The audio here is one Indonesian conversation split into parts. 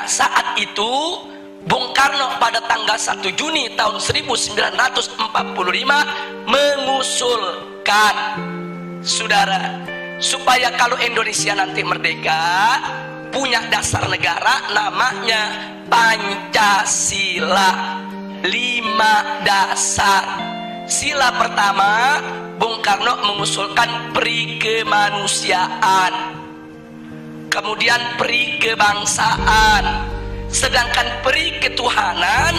saat itu Bung Karno pada tanggal 1 Juni tahun 1945 mengusulkan, saudara, supaya kalau Indonesia nanti merdeka punya dasar negara namanya Pancasila. 5 dasar. Sila pertama, Bung Karno mengusulkan peri kemanusiaan, kemudian peri kebangsaan, sedangkan peri ketuhanan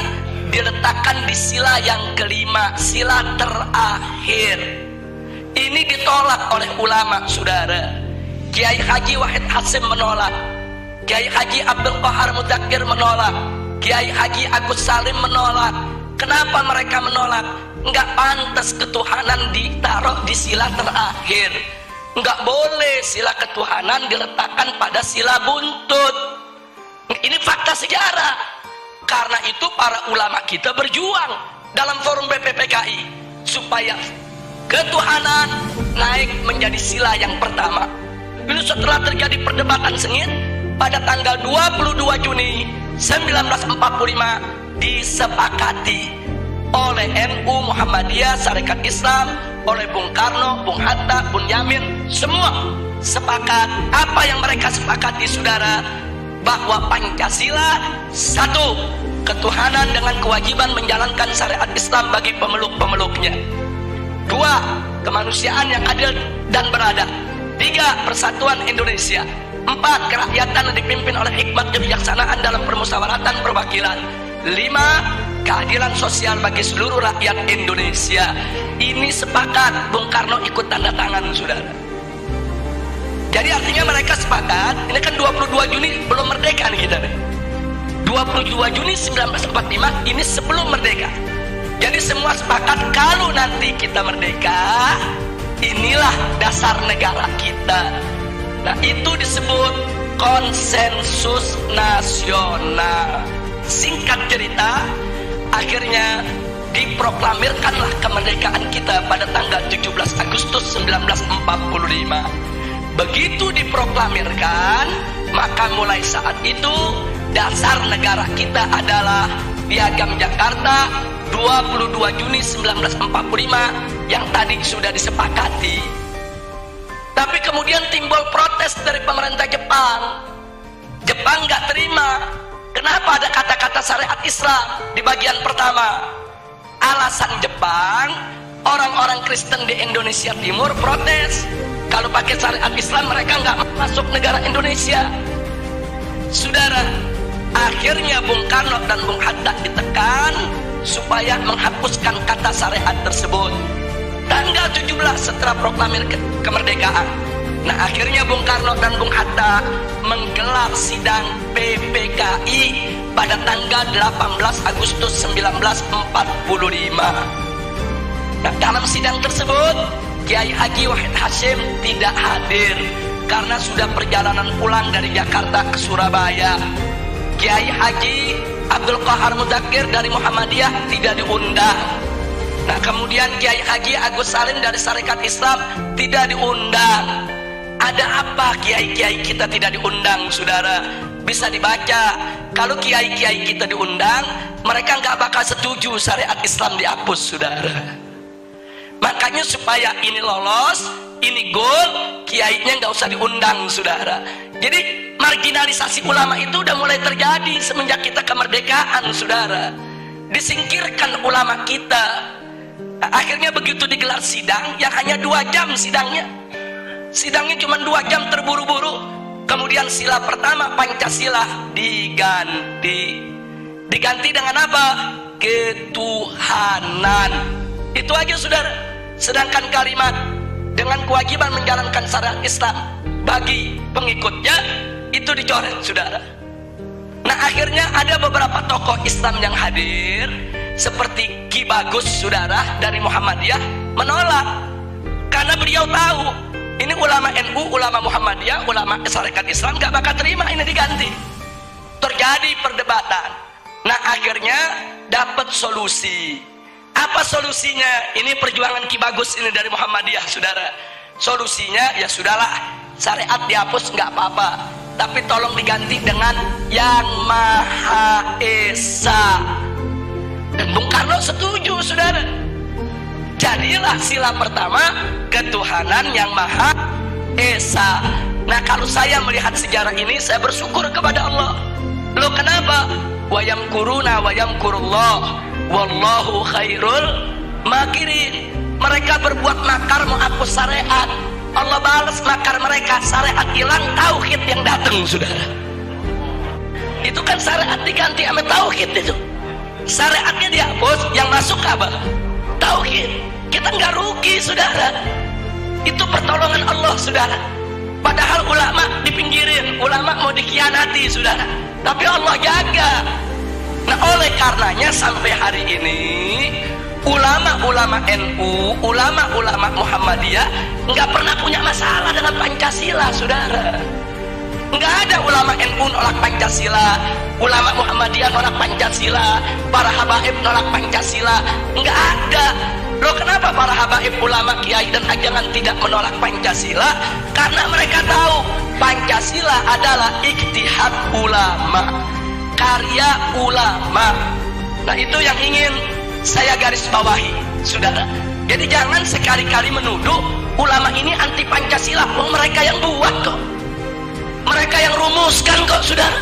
diletakkan di sila yang kelima, sila terakhir. Ini ditolak oleh ulama, saudara. Kiai Haji Wahid Hasyim menolak, Kiai Haji Abdul Qahar Mudzakkir menolak, Kiai Haji Agus Salim menolak. Kenapa mereka menolak? Enggak pantas ketuhanan ditaruh di sila terakhir. Enggak boleh sila ketuhanan diletakkan pada sila buntut. Ini fakta sejarah. Karena itu para ulama kita berjuang dalam forum BPPKI supaya ketuhanan naik menjadi sila yang pertama. Lalu setelah terjadi perdebatan sengit, pada tanggal 22 Juni 1945 disepakati oleh NU, Muhammadiyah, Sarekat Islam, oleh Bung Karno, Bung Hatta, Bun Yamin, semua sepakat. Apa yang mereka sepakati, saudara? Bahwa Pancasila, satu, ketuhanan dengan kewajiban menjalankan syariat Islam bagi pemeluk-pemeluknya. Dua, kemanusiaan yang adil dan beradab. Tiga, persatuan Indonesia. Empat, kerakyatan yang dipimpin oleh hikmat kebijaksanaan dalam permusyawaratan perwakilan. Lima, keadilan sosial bagi seluruh rakyat Indonesia. Ini sepakat, Bung Karno ikut tanda tangan, saudara. Jadi artinya mereka sepakat. Ini kan 22 Juni belum merdeka nih kita nih. 22 Juni 1945 ini sebelum merdeka. Jadi semua sepakat kalau nanti kita merdeka, inilah dasar negara kita. Nah, itu disebut konsensus nasional. Singkat cerita, akhirnya diproklamirkanlah kemerdekaan kita pada tanggal 17 Agustus 1945. Begitu diproklamirkan, maka mulai saat itu dasar negara kita adalah Piagam Jakarta 22 Juni 1945 yang tadi sudah disepakati. Tapi kemudian timbul protes dari pemerintah Jepang. Jepang nggak terima. Kenapa ada kata-kata syariat Islam di bagian pertama? Alasan Jepang, orang-orang Kristen di Indonesia Timur protes. Kalau pakai syariat Islam mereka nggak masuk negara Indonesia. Saudara, akhirnya Bung Karno dan Bung Hatta ditekan supaya menghapuskan kata syariat tersebut. Tanggal 17 setelah proklamir kemerdekaan. Nah, akhirnya Bung Karno dan Bung Hatta menggelar sidang PPKI pada tanggal 18 Agustus 1945. Nah, dalam sidang tersebut Kiai Haji Wahid Hasyim tidak hadir karena sudah perjalanan pulang dari Jakarta ke Surabaya. Kiai Haji Abdul Qahar Mudzakkir dari Muhammadiyah tidak diundang. Nah, kemudian Kiai Haji Agus Salim dari Sarekat Islam tidak diundang. Ada apa kiai-kiai kita tidak diundang, saudara? Bisa dibaca. Kalau kiai-kiai kita diundang, mereka nggak bakal setuju syariat Islam dihapus, saudara. Makanya supaya ini lolos, ini goal, kiainya nggak usah diundang, saudara. Jadi marginalisasi ulama itu udah mulai terjadi semenjak kita kemerdekaan, saudara. Disingkirkan ulama kita. Nah, akhirnya begitu digelar sidang yang hanya 2 jam sidangnya cuma 2 jam terburu-buru. Kemudian sila pertama Pancasila diganti dengan apa? Ketuhanan. Itu aja, saudara. Sedangkan kalimat dengan kewajiban menjalankan syariat Islam bagi pengikutnya itu dicoret, saudara. Nah, akhirnya ada beberapa tokoh Islam yang hadir seperti Ki Bagus, saudara, dari Muhammadiyah menolak karena beliau tahu ini ulama NU, ulama Muhammadiyah, ulama Sarekat Islam gak bakal terima ini diganti. Terjadi perdebatan. Nah, akhirnya dapat solusi. Apa solusinya? Ini perjuangan Ki Bagus ini dari Muhammadiyah, saudara. Solusinya ya sudahlah, syariat dihapus nggak apa-apa. tapi tolong diganti dengan Yang Maha Esa. Dan Bung Karno setuju, saudara. Jadilah sila pertama ketuhanan Yang Maha Esa. Nah, kalau saya melihat sejarah ini, saya bersyukur kepada Allah. Loh, kenapa? Wa yamkuruna wa yamkurullah wallahu khairul makirin. Mereka berbuat makar menghapus syariat, Allah balas makar mereka. Syariat hilang, tauhid yang datang, saudara. Itu kan syariat diganti sama tauhid itu. Syariatnya dihapus, yang masuk apa? Tauhid. Kita nggak rugi, saudara. Itu pertolongan Allah, saudara. Padahal ulama dipinggirin, ulama mau dikhianati, saudara. Tapi Allah jaga. Nah, oleh karenanya sampai hari ini ulama-ulama NU, ulama-ulama Muhammadiyah nggak pernah punya masalah dengan Pancasila, saudara. Nggak ada ulama NU nolak Pancasila, ulama Muhammadiyah nolak Pancasila, para habaib nolak Pancasila. Nggak ada. Loh, kenapa para habaib, ulama, kiai dan ajangan tidak menolak Pancasila? Karena mereka tahu Pancasila adalah ijtihad ulama, karya ulama. Nah, itu yang ingin saya garis bawahi, saudara. Jadi jangan sekali-kali menuduh ulama ini anti Pancasila. Mereka yang buat kok, mereka yang rumuskan kok, saudara.